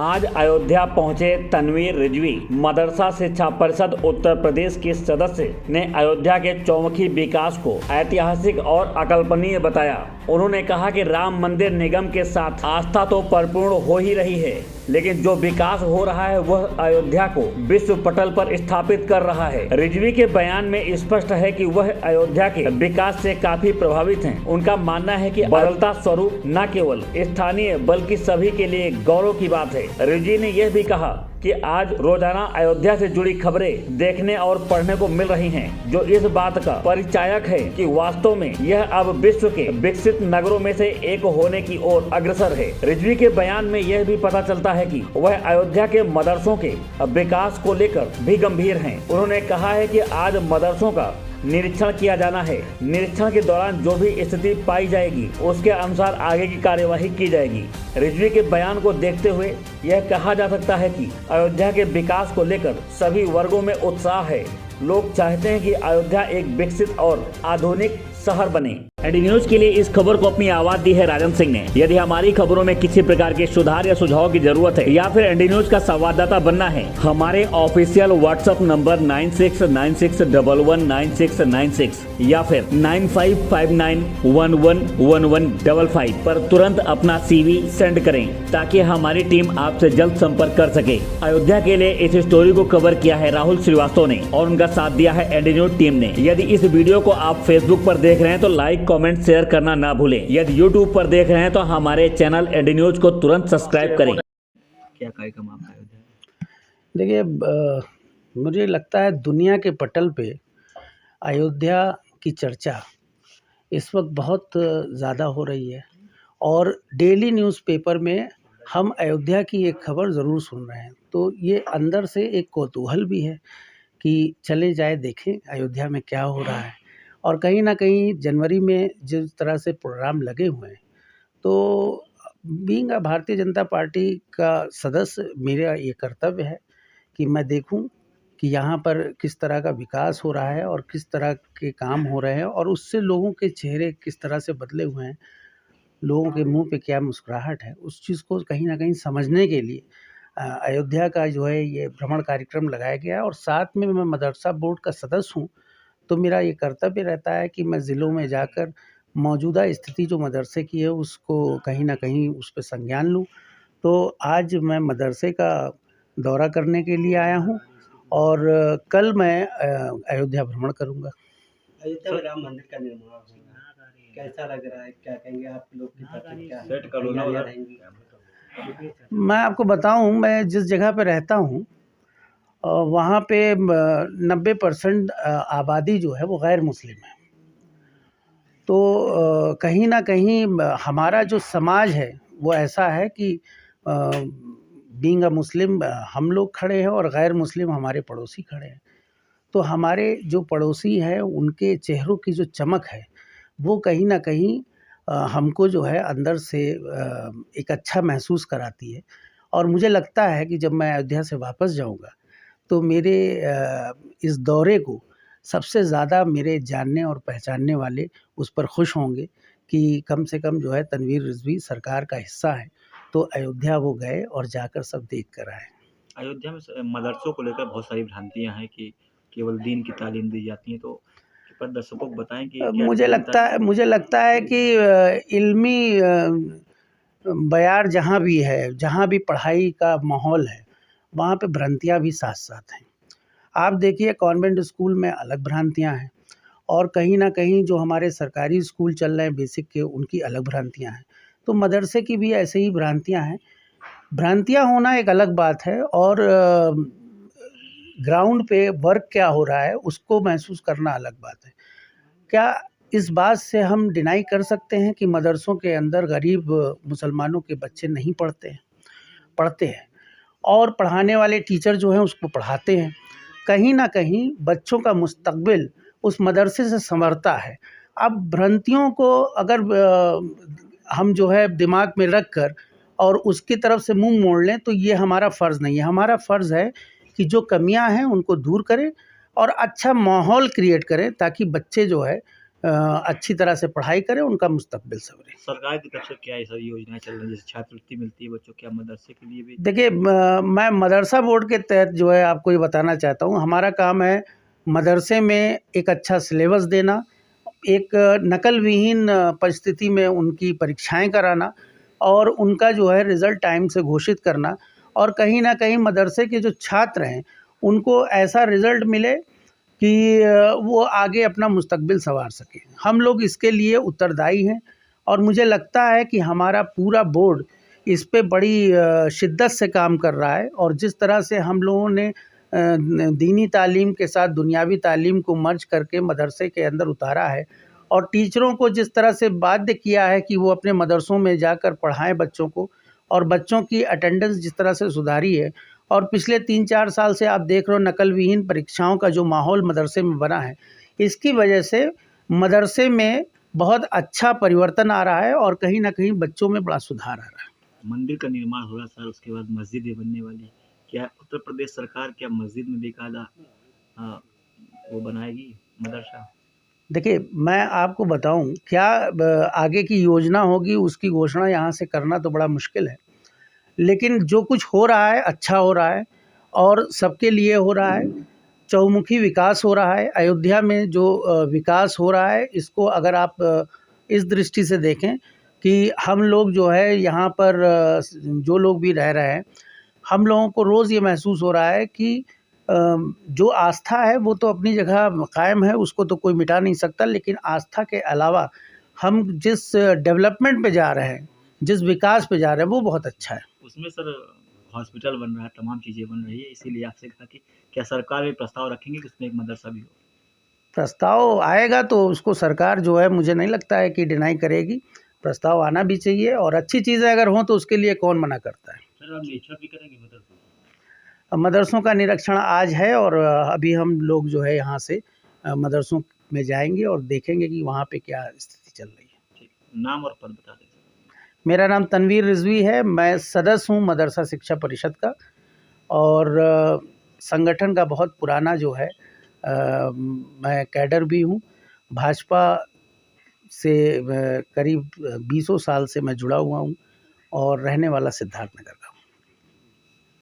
आज अयोध्या पहुंचे तनवीर रिजवी। मदरसा शिक्षा परिषद उत्तर प्रदेश के सदस्य ने अयोध्या के चौमुखी विकास को ऐतिहासिक और अकल्पनीय बताया। उन्होंने कहा कि राम मंदिर निगम के साथ आस्था तो परिपूर्ण हो ही रही है, लेकिन जो विकास हो रहा है वह अयोध्या को विश्व पटल पर स्थापित कर रहा है। रिजवी के बयान में स्पष्ट है कि वह अयोध्या के विकास से काफी प्रभावित हैं। उनका मानना है कि बदलता स्वरूप न केवल स्थानीय बल्कि सभी के लिए गौरव की बात है। रिजवी ने यह भी कहा कि आज रोजाना अयोध्या से जुड़ी खबरें देखने और पढ़ने को मिल रही हैं, जो इस बात का परिचायक है कि वास्तव में यह अब विश्व के विकसित नगरों में से एक होने की ओर अग्रसर है। रिजवी के बयान में यह भी पता चलता है कि वह अयोध्या के मदरसों के विकास को लेकर भी गंभीर हैं। उन्होंने कहा है कि आज मदरसों का निरीक्षण किया जाना है। निरीक्षण के दौरान जो भी स्थिति पाई जाएगी उसके अनुसार आगे की कार्यवाही की जाएगी। रिजवी के बयान को देखते हुए यह कहा जा सकता है कि अयोध्या के विकास को लेकर सभी वर्गों में उत्साह है। लोग चाहते हैं कि अयोध्या एक विकसित और आधुनिक शहर बने। एडी न्यूज के लिए इस खबर को अपनी आवाज दी है राजन सिंह ने। यदि हमारी खबरों में किसी प्रकार के सुधार या सुझाव की जरूरत है या फिर एडी न्यूज का संवाददाता बनना है, हमारे ऑफिशियल व्हाट्सएप नंबर 9696119696 या फिर 9559111155 पर तुरंत अपना CV सेंड करें ताकि हमारी टीम आपसे जल्द संपर्क कर सके। अयोध्या के लिए इस स्टोरी को कवर किया है राहुल श्रीवास्तव ने और उनका साथ दिया है एडी न्यूज टीम ने। यदि इस वीडियो को आप फेसबुक पर देख रहे हैं तो लाइक कमेंट शेयर करना ना भूलें। यदि यूट्यूब पर देख रहे हैं तो हमारे चैनल एडी न्यूज को तुरंत सब्सक्राइब करें। क्या कार्यक्रम आपका है? देखिए, मुझे लगता है दुनिया के पटल पे अयोध्या की चर्चा इस वक्त बहुत ज़्यादा हो रही है और डेली न्यूज़पेपर में हम अयोध्या की एक खबर ज़रूर सुन रहे हैं। तो ये अंदर से एक कौतूहल भी है कि चले जाए देखें अयोध्या में क्या हो रहा है। और कहीं ना कहीं जनवरी में जिस तरह से प्रोग्राम लगे हुए हैं, तो बीइंग भारतीय जनता पार्टी का सदस्य मेरा ये कर्तव्य है कि मैं देखूं कि यहाँ पर किस तरह का विकास हो रहा है और किस तरह के काम हो रहे हैं और उससे लोगों के चेहरे किस तरह से बदले हुए हैं, लोगों के मुंह पे क्या मुस्कुराहट है, उस चीज़ को कहीं ना कहीं समझने के लिए अयोध्या का जो है ये भ्रमण कार्यक्रम लगाया गया है। और साथ में मैं मदरसा बोर्ड का सदस्य हूँ, तो मेरा ये कर्तव्य रहता है कि मैं ज़िलों में जाकर मौजूदा स्थिति जो मदरसे की है उसको कहीं ना कहीं उस पर संज्ञान लूँ। तो आज मैं मदरसे का दौरा करने के लिए आया हूँ और कल मैं अयोध्या भ्रमण करूँगा। अयोध्या में राम मंदिर का निर्माण होगा, कैसा लग रहा है, क्या कहेंगे आप लोग की तरफ, क्या तैयारियां रहेंगी? मैं आपको बताऊँ, मैं जिस जगह पे रहता हूँ वहाँ पे 90% आबादी जो है वो गैर मुस्लिम है। तो कहीं ना कहीं हमारा जो समाज है वो ऐसा है कि बीइंग अ मुस्लिम हम लोग खड़े हैं और गैर मुस्लिम हमारे पड़ोसी खड़े हैं। तो हमारे जो पड़ोसी हैं उनके चेहरों की जो चमक है वो कहीं ना कहीं हमको जो है अंदर से एक अच्छा महसूस कराती है। और मुझे लगता है कि जब मैं अयोध्या से वापस जाऊंगा तो मेरे इस दौरे को सबसे ज़्यादा मेरे जानने और पहचानने वाले उस पर खुश होंगे कि कम से कम जो है तनवीर रिजवी सरकार का हिस्सा है। तो अयोध्या वो गए और जाकर सब देख कर आए। अयोध्या में मदरसों को लेकर बहुत सारी भ्रांतियां हैं कि केवल दीन की तालीम दी जाती है, तो पर दर्शकों को बताएं कि मुझे लगता है कि इल्मी बयार जहाँ भी है, जहाँ भी पढ़ाई का माहौल है, वहाँ पे भ्रांतियाँ भी साथ साथ हैं। आप देखिए कॉन्वेंट स्कूल में अलग भ्रांतियाँ हैं और कहीं ना कहीं जो हमारे सरकारी स्कूल चल रहे हैं बेसिक के, उनकी अलग भ्रांतियाँ हैं। तो मदरसे की भी ऐसे ही भ्रांतियाँ हैं। भ्रांतियाँ होना एक अलग बात है और ग्राउंड पे वर्क क्या हो रहा है उसको महसूस करना अलग बात है। क्या इस बात से हम डिनाई कर सकते हैं कि मदरसों के अंदर गरीब मुसलमानों के बच्चे नहीं पढ़ते हैं? पढ़ते हैं और पढ़ाने वाले टीचर जो हैं उसको पढ़ाते हैं। कहीं ना कहीं बच्चों का मुस्तकबिल उस मदरसे से संवरता है। अब भ्रांतियों को अगर हम जो है दिमाग में रख कर और उसकी तरफ से मुंह मोड़ लें तो ये हमारा फ़र्ज़ नहीं है। हमारा फ़र्ज़ है कि जो कमियां हैं उनको दूर करें और अच्छा माहौल क्रिएट करें ताकि बच्चे जो है अच्छी तरह से पढ़ाई करें, उनका मुस्तकबिल संवरे। सरकार की तरफ से क्या ऐसा योजनाएं चल रही है, जैसे छात्रवृत्ति मिलती है बच्चों, क्या मदरसे के लिए भी? देखिए, मैं मदरसा बोर्ड के तहत जो है आपको ये बताना चाहता हूँ, हमारा काम है मदरसे में एक अच्छा सिलेबस देना, एक नकल विहीन परिस्थिति में उनकी परीक्षाएं कराना और उनका जो है रिज़ल्ट टाइम से घोषित करना, और कहीं ना कहीं मदरसे के जो छात्र हैं उनको ऐसा रिज़ल्ट मिले कि वो आगे अपना मुस्तकबिल संवार सकें। हम लोग इसके लिए उत्तरदायी हैं और मुझे लगता है कि हमारा पूरा बोर्ड इस पे बड़ी शिद्दत से काम कर रहा है। और जिस तरह से हम लोगों ने दीनी तालीम के साथ दुनियावी तालीम को मर्ज करके मदरसे के अंदर उतारा है और टीचरों को जिस तरह से बाध्य किया है कि वो अपने मदरसों में जाकर पढ़ाएं बच्चों को, और बच्चों की अटेंडेंस जिस तरह से सुधारी है, और पिछले 3-4 साल से आप देख रहे हो नकल विहीन परीक्षाओं का जो माहौल मदरसे में बना है, इसकी वजह से मदरसे में बहुत अच्छा परिवर्तन आ रहा है और कहीं ना कहीं बच्चों में बड़ा सुधार आ रहा है। मंदिर का निर्माण हो रहा सर, उसके बाद मस्जिद भी बनने वाली है, क्या उत्तर प्रदेश सरकार क्या मस्जिद में बेकायदा वो बनाएगी मदरसा? देखिए, मैं आपको बताऊं, क्या आगे की योजना होगी उसकी घोषणा यहाँ से करना तो बड़ा मुश्किल है, लेकिन जो कुछ हो रहा है अच्छा हो रहा है और सबके लिए हो रहा है। चौमुखी विकास हो रहा है अयोध्या में, जो विकास हो रहा है इसको अगर आप इस दृष्टि से देखें कि हम लोग जो है यहाँ पर जो लोग भी रह रहे हैं, हम लोगों को रोज़ ये महसूस हो रहा है कि जो आस्था है वो तो अपनी जगह कायम है, उसको तो कोई मिटा नहीं सकता, लेकिन आस्था के अलावा हम जिस डेवलपमेंट पे जा रहे हैं, जिस विकास पे जा रहे हैं, वो बहुत अच्छा है। उसमें सर हॉस्पिटल बन रहा है, तमाम चीज़ें बन रही है, इसीलिए आपसे कहा कि क्या सरकार में प्रस्ताव रखेंगे कि उसमें एक मदरसा भी हो? प्रस्ताव आएगा तो उसको सरकार जो है मुझे नहीं लगता है कि डिनाई करेगी। प्रस्ताव आना भी चाहिए और अच्छी चीज़ें अगर हों तो उसके लिए कौन मना करता है। सर आप निरीक्षण भी करेंगे मदरसों? मदरसों का निरीक्षण आज है और अभी हम लोग जो है यहाँ से मदरसों में जाएंगे और देखेंगे कि वहाँ पे क्या स्थिति चल रही है। ठीक, नाम और पद बता दें। मेरा नाम तनवीर रिजवी है, मैं सदस्य हूँ मदरसा शिक्षा परिषद का और संगठन का बहुत पुराना जो है मैं कैडर भी हूँ। भाजपा से करीब 20 साल से मैं जुड़ा हुआ हूँ और रहने वाला सिद्धार्थनगर का।